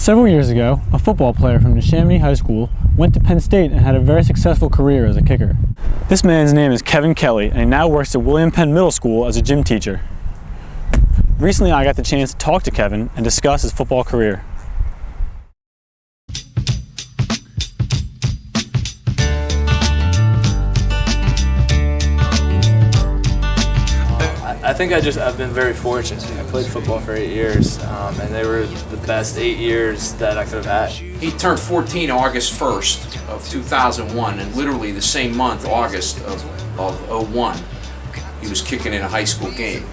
Several years ago, a football player from Neshaminy High School went to Penn State and had a very successful career as a kicker. This man's name is Kevin Kelly, and he now works at William Penn Middle School as a gym teacher. Recently, I got the chance to talk to Kevin and discuss his football career. I think I've been very fortunate. I played football for 8 years, and they were the best 8 years that I could have had. He turned 14 August 1st of 2001, and literally the same month, August of 01, he was kicking in a high school game.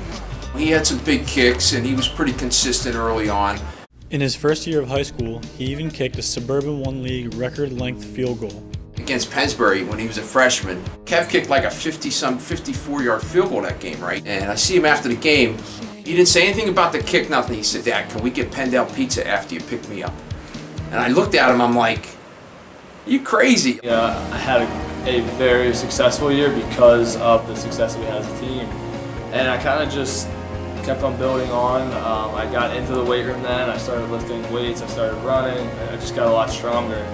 He had some big kicks, and he was pretty consistent early on. In his first year of high school, he even kicked a Suburban 1 League record-length field goal. Against Pennsbury when he was a freshman, Kev kicked like a 54-yard field goal that game, right? And I see him after the game. He didn't say anything about the kick, nothing. He said, "Dad, can we get Pendel pizza after you pick me up?" And I looked at him, I'm like, "You crazy?" I had a very successful year because of the success that we had as a team. And I kind of just kept on building on. I got into the weight room then. I started lifting weights. I started running. And I just got a lot stronger.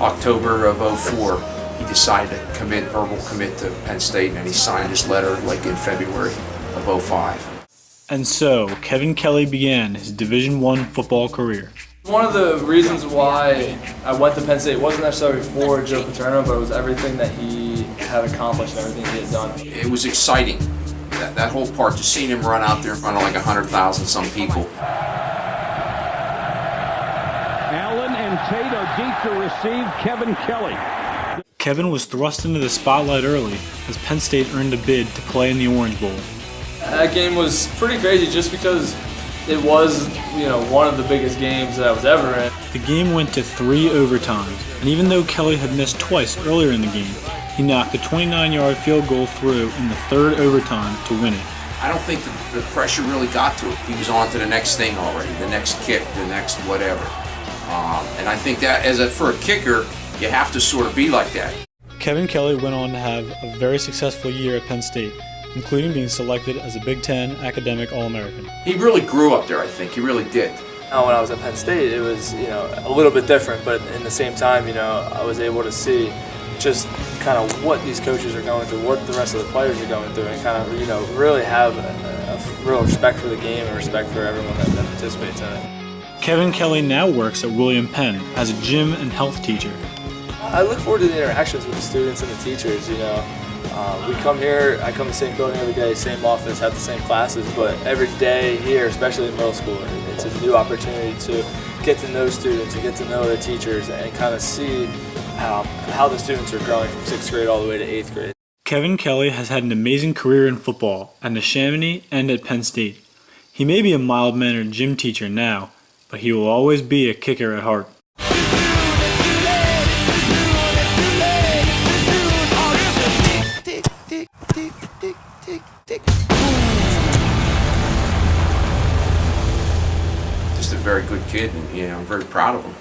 October of 04, he decided to verbal commit to Penn State, and he signed his letter like in February of 05. And so, Kevin Kelly began his Division I football career. One of the reasons why I went to Penn State wasn't necessarily for Joe Paterno, but it was everything that he had accomplished and everything he had done. It was exciting, that whole part, just seeing him run out there in front of like 100,000 some people. Allen and Tate are deep to receive Kevin Kelly. Kevin was thrust into the spotlight early as Penn State earned a bid to play in the Orange Bowl. That game was pretty crazy just because it was, one of the biggest games that I was ever in. The game went to 3 overtimes, and even though Kelly had missed twice earlier in the game, he knocked a 29-yard field goal through in the 3rd overtime to win it. I don't think the pressure really got to him. He was on to the next thing already, the next kick, the next whatever. And I think that for a kicker, you have to sort of be like that. Kevin Kelly went on to have a very successful year at Penn State, including being selected as a Big Ten Academic All-American. He really grew up there, I think. He really did. When I was at Penn State, it was a little bit different, but in the same time, I was able to see just kind of what these coaches are going through, what the rest of the players are going through, and kind of really have a real respect for the game and respect for everyone that participates in it. Kevin Kelly now works at William Penn as a gym and health teacher. I look forward to the interactions with the students and the teachers. We come here, I come to the same building every day, same office, have the same classes, but every day here, especially in middle school, it's a new opportunity to get to know students and get to know their teachers and kind of see how the students are growing from 6th grade all the way to 8th grade. Kevin Kelly has had an amazing career in football at Neshaminy and at Penn State. He may be a mild-mannered gym teacher now, but he will always be a kicker at heart. Just a very good kid, and I'm very proud of him.